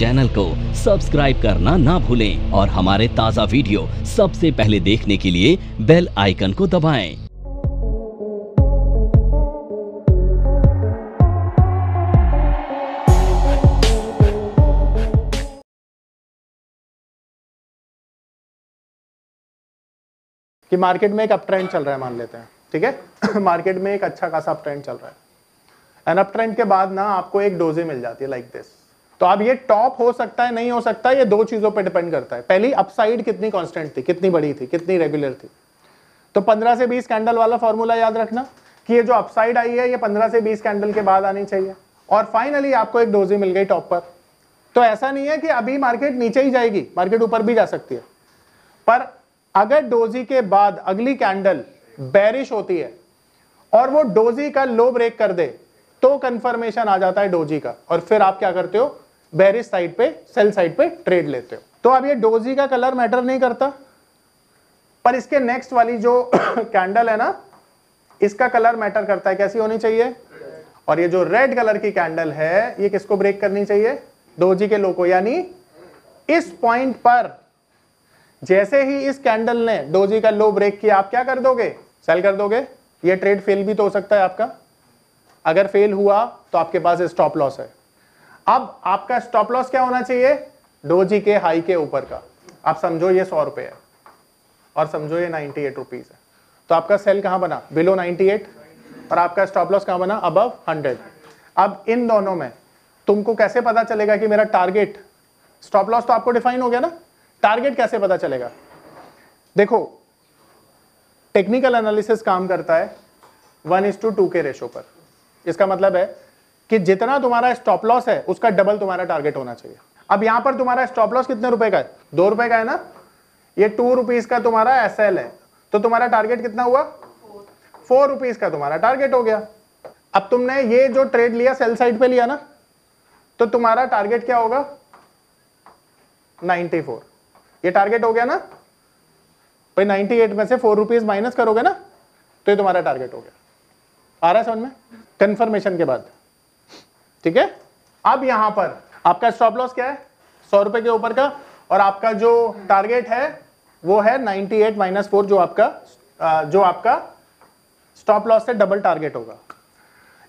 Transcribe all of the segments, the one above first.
Channel को subscribe करना ना भूलें और हमारे ताज़ा वीडियो सबसे पहले देखने के लिए बेल आइकन को दबाएं। कि मार्केट में एक अप ट्रेंड चल रहा है, मान लेते हैं, ठीक है। मार्केट में एक अच्छा खासा अप ट्रेंड चल रहा है एंड अप ट्रेंड के बाद ना आपको एक डोजी मिल जाती है लाइक दिस। तो अब ये टॉप हो सकता है, नहीं हो सकता, ये दो चीजों पे डिपेंड करता है। पहली, अपसाइड कितनी कांस्टेंट थी, कितनी बड़ी थी, कितनी रेगुलर थी। तो 15 से 20 कैंडल वाला फॉर्मूला याद रखना कि ये जो अपसाइड आई है ये 15 से 20 कैंडल के बाद आनी चाहिए। और फाइनली आपको एक डोजी मिल गई टॉप पर। तो ऐसा नहीं है कि अभी मार्केट नीचे ही जाएगी, मार्केट ऊपर भी जा सकती है। पर अगर डोजी के बाद अगली कैंडल बेरिश होती है और वो डोजी का लो ब्रेक कर दे तो कंफर्मेशन आ जाता है डोजी का, और फिर आप क्या करते हो, बेरिश साइड पे, सेल साइड पे ट्रेड लेते हो। तो अब ये डोजी का कलर मैटर नहीं करता, पर इसके नेक्स्ट वाली जो कैंडल है ना, इसका कलर मैटर करता है। कैसी होनी चाहिए? और ये जो रेड कलर की कैंडल है ये किसको ब्रेक करनी चाहिए? डोजी के लो को। यानी इस पॉइंट पर जैसे ही इस कैंडल ने डोजी का लो ब्रेक किया, आप क्या कर दोगे? सेल कर दोगे। ये ट्रेड फेल भी तो हो सकता है आपका। अगर फेल हुआ तो आपके पास स्टॉप लॉस है। अब आपका स्टॉप लॉस क्या होना चाहिए? डोजी के हाई के ऊपर का। आप समझो ये 100 रुपए है और समझो ये 98 रुपीज है। तो आपका सेल कहां बना? बिलो 98, और आपका स्टॉप लॉस कहां बना? अबव 100। अब इन दोनों में तुमको कैसे पता चलेगा कि मेरा टारगेट, स्टॉप लॉस तो आपको डिफाइन हो गया ना, टारगेट कैसे पता चलेगा? देखो, टेक्निकल एनालिसिस काम करता है 1:2 के रेशो पर। इसका मतलब है कि जितना तुम्हारा स्टॉप लॉस है उसका डबल तुम्हारा टारगेट होना चाहिए। अब यहां पर तुम्हारा स्टॉप लॉस कितने रुपए का है? 2 रुपए का है ना। ये 2 रुपीज का तुम्हारा एसएल है, तो तुम्हारा टारगेट कितना हुआ? 4 रुपीज का तुम्हारा टारगेट हो गया। अब तुमने ये जो ट्रेड लिया सेल साइड पे लिया ना, तो तुम्हारा टारगेट क्या होगा? 94। ये टारगेट हो गया ना भाई। 98 में से 4 रुपीज माइनस करोगे ना, तो ये तुम्हारा टारगेट हो गया। आ रहा है समझ में? कंफर्मेशन के बाद, ठीक है। अब यहां पर आपका स्टॉप लॉस क्या है? 100 रुपए के ऊपर का, और आपका जो टारगेट है वो है 98 माइनस 4, जो आपका स्टॉप लॉस से डबल टारगेट होगा।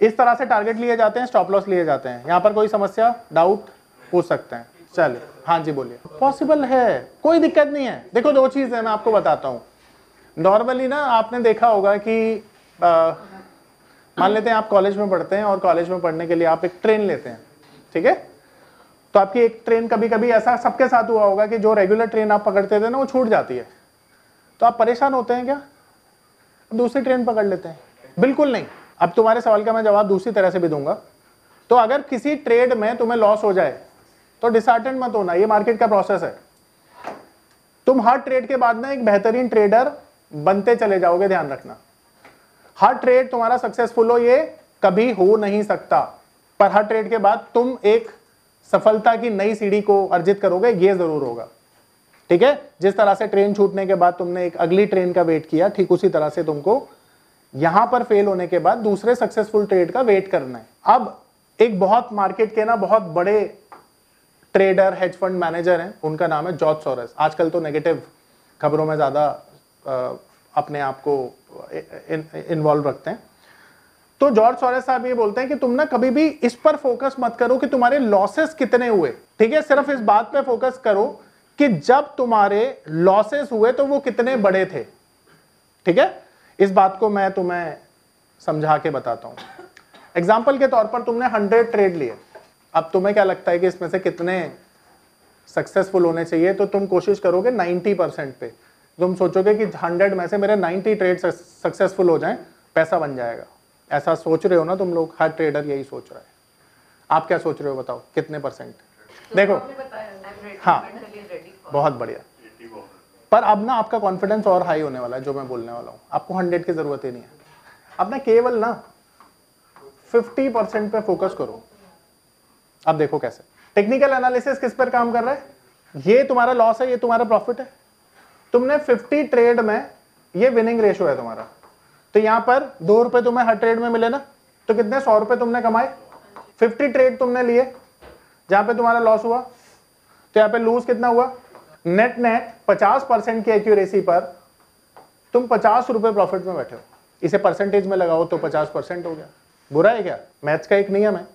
इस तरह से टारगेट लिए जाते हैं, स्टॉप लॉस लिए जाते हैं। यहां पर कोई समस्या, डाउट पूछ सकते हैं? चलिए, हाँ जी बोलिए। पॉसिबल है, कोई दिक्कत नहीं है। देखो, दो चीज है, मैं आपको बताता हूं। नॉर्मली ना आपने देखा होगा कि मान लेते हैं आप कॉलेज में पढ़ते हैं, और कॉलेज में पढ़ने के लिए आप एक ट्रेन लेते हैं, ठीक है। तो आपकी एक ट्रेन, कभी कभी ऐसा सबके साथ हुआ होगा कि जो रेगुलर ट्रेन आप पकड़ते थे ना, वो छूट जाती है। तो आप परेशान होते हैं क्या? दूसरी ट्रेन पकड़ लेते हैं? बिल्कुल नहीं। अब तुम्हारे सवाल का मैं जवाब दूसरी तरह से भी दूंगा। तो अगर किसी ट्रेड में तुम्हें लॉस हो जाए तो डिसहार्टेंड मत होना, ये मार्केट का प्रोसेस है। तुम हर ट्रेड के बाद ना एक बेहतरीन ट्रेडर बनते चले जाओगे, ध्यान रखना। हर ट्रेड तुम्हारा सक्सेसफुल हो ये कभी हो नहीं सकता, पर हर ट्रेड के बाद तुम एक सफलता की नई सीढ़ी को अर्जित करोगे, ये जरूर होगा, ठीक है। जिस तरह से ट्रेन छूटने के बाद तुमने एक अगली ट्रेन का वेट किया, ठीक उसी तरह से तुमको यहां पर फेल होने के बाद दूसरे सक्सेसफुल ट्रेड का वेट करना है। अब एक बहुत मार्केट के ना बहुत बड़े ट्रेडर, हेज फंड मैनेजर हैं, उनका नाम है जॉर्ज सोरोस। आजकल तो नेगेटिव खबरों में ज्यादा अपने आप को इन्वॉल्व रखते हैं। तो जॉर्ज सोरोस साहब ये बोलते हैं कि तुम ना कभी भी इस पर फोकस मत करो कि तुम्हारे लॉसेस कितने हुए, ठीक है। सिर्फ इस बात पे फोकस करो कि जब तुम्हारे लॉसेस हुए तो वो कितने बड़े थे, ठीक है। इस बात को मैं तुम्हें समझा के बताता हूं। एग्जाम्पल के तौर पर तुमने 100 ट्रेड लिए। अब तुम्हें क्या लगता है कि इसमें से कितने सक्सेसफुल होने चाहिए? तो तुम कोशिश करोगे 90% पे। तुम सोचोगे कि 100 में से मेरे 90 ट्रेड सक्सेसफुल हो जाएं, पैसा बन जाएगा। ऐसा सोच रहे हो ना तुम लोग? हर ट्रेडर यही सोच रहा है। आप क्या सोच रहे हो, बताओ कितने परसेंट? देखो, हाँ, बहुत बढ़िया। पर अब ना आपका कॉन्फिडेंस और हाई होने वाला है, जो मैं बोलने वाला हूं। आपको 100 की जरूरत ही नहीं है। अब ना केवल ना 50% पे फोकस करो। अब देखो कैसे। टेक्निकल एनालिसिस किस पर काम कर रहा है? ये तुम्हारा लॉस है, ये तुम्हारा प्रॉफिट है। तुमने 50 ट्रेड में, ये विनिंग रेशियो है तुम्हारा। तो यहां पर 2 रुपए तुम्हें हर ट्रेड में मिले ना, तो कितने? 100 रुपए तुमने कमाए। 50 ट्रेड तुमने लिए जहां पे तुम्हारा लॉस हुआ, तो यहाँ पे लूज कितना हुआ, नेट नेट 50% की एक्यूरेसी पर तुम 50 रुपए प्रॉफिट में बैठे हो। इसे परसेंटेज में लगाओ तो 50% हो गया। बुरा है क्या? मैथ्स का एक नियम है,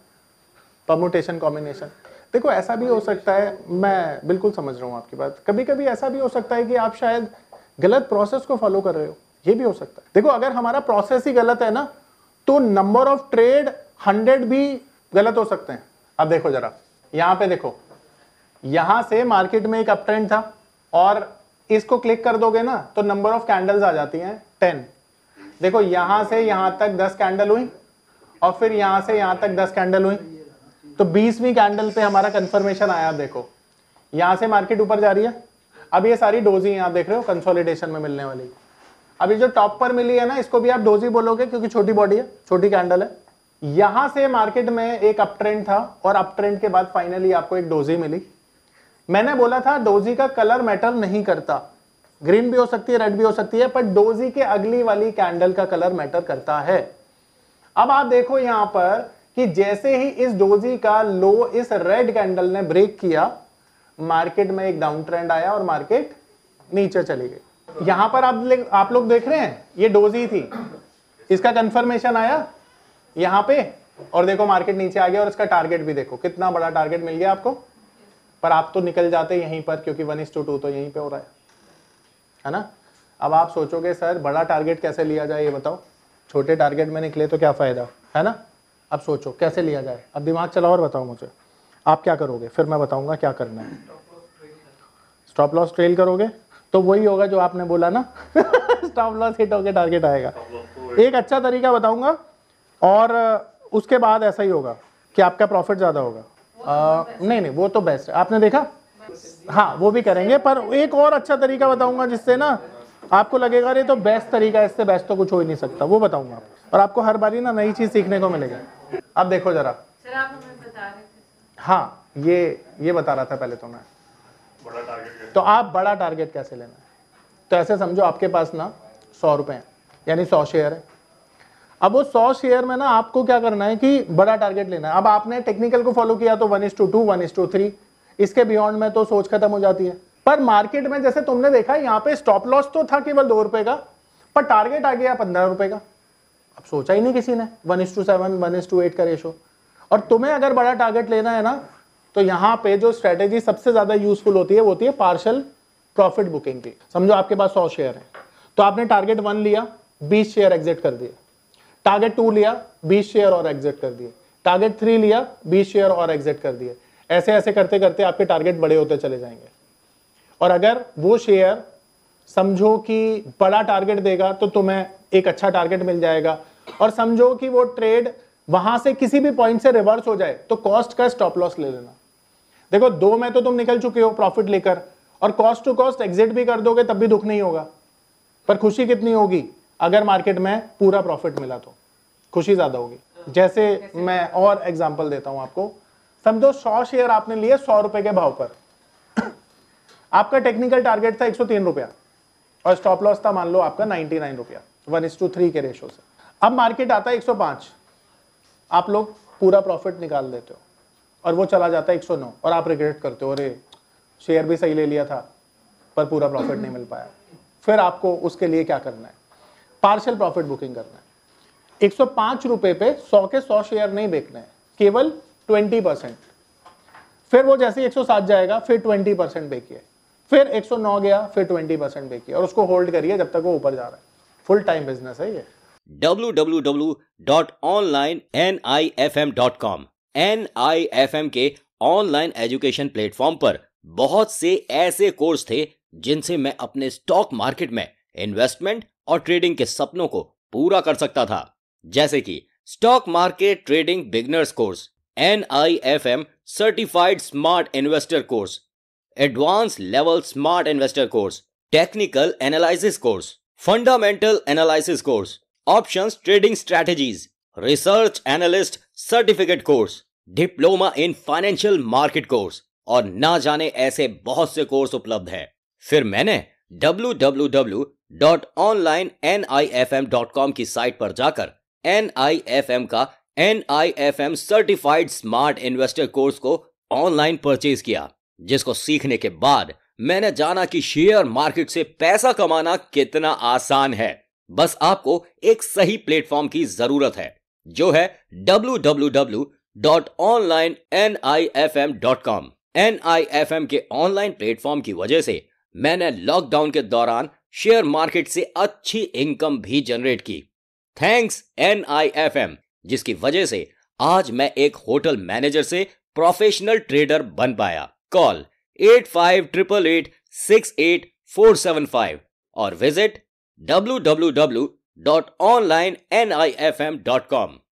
परम्यूटेशन कॉम्बिनेशन। देखो ऐसा भी हो सकता है, मैं बिल्कुल समझ रहा हूँ आपकी बात, कभी कभी ऐसा भी हो सकता है कि आप शायद गलत प्रोसेस को फॉलो कर रहे हो, ये भी हो सकता है। देखो अगर हमारा प्रोसेस ही गलत है ना, तो नंबर ऑफ ट्रेड 100 भी गलत हो सकते हैं। अब देखो जरा यहां पे देखो, यहां से मार्केट में एक अप ट्रेंड था और इसको क्लिक कर दोगे ना तो नंबर ऑफ कैंडल्स आ जाती हैं 10। देखो यहां से यहां तक 10 कैंडल हुई और फिर यहां से यहां तक 10 कैंडल हुई, तो 20वीं कैंडल पे हमारा कंफर्मेशन आया। देखो यहां से मार्केट ऊपर जा रही है। अब ये सारी डोजी आप देख रहे हो कंसोलिडेशन में मिलने वाली। अभी जो टॉप पर मिली है ना, इसको भी आप डोजी बोलोगे क्योंकि छोटी बॉडी है, छोटी कैंडल है। यहां से मार्केट में एक अप ट्रेंड था और अप ट्रेंड के बाद फाइनली आपको एक डोजी मिली। मैंने बोला था डोजी का कलर मैटर नहीं करता, ग्रीन भी हो सकती है, रेड भी हो सकती है, पर डोजी के अगली वाली कैंडल का कलर मैटर करता है। अब आप देखो यहां पर कि जैसे ही इस डोजी का लो इस रेड कैंडल ने ब्रेक किया, मार्केट में एक डाउन ट्रेंड आया और मार्केट नीचे चली गई। यहां पर आप लोग देख रहे हैं ये डोजी थी, इसका कंफर्मेशन आया यहां पे और देखो मार्केट नीचे आ गया और इसका टारगेट भी देखो कितना बड़ा टारगेट मिल गया आपको। पर आप तो निकल जाते यहीं पर क्योंकि 1:2 तो यहीं पे हो रहा है ना। अब आप सोचोगे सर बड़ा टारगेट कैसे लिया जाए, ये बताओ, छोटे टारगेट में निकले तो क्या फायदा है ना। अब सोचो कैसे लिया जाए, अब दिमाग चलाओ और बताओ मुझे आप क्या करोगे, फिर मैं बताऊंगा क्या करना है। स्टॉप लॉस ट्रेल करोगे तो वही होगा जो आपने बोला ना स्टॉप लॉस हिट होकर टारगेट आएगा। एक अच्छा तरीका बताऊंगा और उसके बाद ऐसा ही होगा कि आपका प्रॉफिट ज्यादा होगा। नहीं वो तो बेस्ट है, आपने देखा, हाँ वो भी करेंगे, पर एक और अच्छा तरीका बताऊंगा जिससे ना आपको लगेगा अरे तो बेस्ट तरीका है, इससे बेस्ट तो कुछ हो ही नहीं सकता, वो बताऊंगा और आपको हर बारी ना नई चीज सीखने को मिलेगी। अब देखो जरा सर आप हमें बता रहे थे। हाँ ये बता रहा था पहले तो मैं, बड़ा टारगेट। तो आप बड़ा टारगेट कैसे लेना है, तो ऐसे समझो आपके पास ना 100 रुपए हैं, यानी 100 शेयर है। अब वो 100 शेयर में ना आपको क्या करना है कि बड़ा टारगेट लेना है। अब आपने टेक्निकल को फॉलो किया तो 1:2, 1:3, इसके बियॉन्ड में तो सोच खत्म हो जाती है। पर मार्केट में जैसे तुमने देखा यहाँ पे स्टॉप लॉस तो था केवल 2 रुपए का, पर टारगेट आ गया 15 रुपए का। अब सोचा ही नहीं किसी ने 1:7, 1:8 का रेशो। और तुम्हें अगर बड़ा टारगेट लेना है ना, तो यहाँ पे जो स्ट्रेटेजी सबसे ज्यादा यूजफुल होती है वो होती है पार्शियल प्रॉफिट बुकिंग की। समझो आपके पास 100 शेयर है, तो आपने टारगेट 1 लिया, 20 शेयर एग्जिट कर दिए। टारगेट 2 लिया, 20 शेयर और एग्जिट कर दिए। टारगेट 3 लिया, 20 शेयर और एग्जिट कर दिए। ऐसे ऐसे करते करते आपके टारगेट बड़े होते चले जाएंगे। और अगर वो शेयर समझो कि बड़ा टारगेट देगा तो तुम्हें एक अच्छा टारगेट मिल जाएगा, और समझो कि वो ट्रेड वहां से किसी भी पॉइंट से रिवर्स हो जाए तो कॉस्ट का स्टॉप लॉस ले लेना। देखो 2 में तो तुम निकल चुके हो प्रॉफिट लेकर, और कॉस्ट टू कॉस्ट एग्जिट भी कर दोगे तब भी दुख नहीं होगा। पर खुशी कितनी होगी अगर मार्केट में पूरा प्रॉफिट मिला तो खुशी ज्यादा होगी। जैसे मैं और एग्जांपल देता हूं आपको, समझो 100 शेयर आपने लिए 100 रुपए के भाव पर आपका टेक्निकल टारगेट था 103 रुपया और स्टॉप लॉस था मान लो आपका 99 रुपया 1:3 के रेशो से। अब मार्केट आता है 105, आप लोग पूरा प्रॉफिट निकाल देते हो और वो चला जाता है 109 और आप रिग्रेट करते हो अरे शेयर भी सही ले लिया था पर पूरा प्रॉफिट नहीं मिल पाया। फिर आपको उसके लिए क्या करना है, पार्शियल प्रॉफिट बुकिंग करना है। 105 रुपए पे 100 के 100 शेयर नहीं बेचने हैं, केवल 20%। फिर वो जैसे 107 जाएगा फिर 20% बेचिए, फिर 109 गया फिर 20% बेचिए और उसको होल्ड करिए जब तक वो ऊपर जा रहा है। फुल टाइम बिजनेस है ये। www.onlinenifm.com NIFM के ऑनलाइन एजुकेशन प्लेटफॉर्म पर बहुत से ऐसे कोर्स थे जिनसे मैं अपने स्टॉक मार्केट में इन्वेस्टमेंट और ट्रेडिंग के सपनों को पूरा कर सकता था, जैसे कि stock market trading beginners course, NIFM certified smart investor course, advance level smart investor course, technical analysis course, fundamental analysis course, options trading strategies, research analyst certificate course, diploma in financial market course और ना जाने ऐसे बहुत से course उपलब्ध हैं। फिर मैंने www.onlinenifm.com की साइट पर जाकर NIFM का NIFM certified smart investor course को ऑनलाइन परचेज किया जिसको सीखने के बाद मैंने जाना कि शेयर मार्केट से पैसा कमाना कितना आसान है। बस आपको एक सही प्लेटफॉर्म की जरूरत है, जो है www.onlinenifm.com। NIFM के ऑनलाइन प्लेटफॉर्म की वजह से मैंने लॉकडाउन के दौरान शेयर मार्केट से अच्छी इनकम भी जनरेट की। थैंक्स NIFM, जिसकी वजह से आज मैं एक होटल मैनेजर से प्रोफेशनल ट्रेडर बन पाया। कॉल 8588868475 और विजिट www.onlinenifm.com।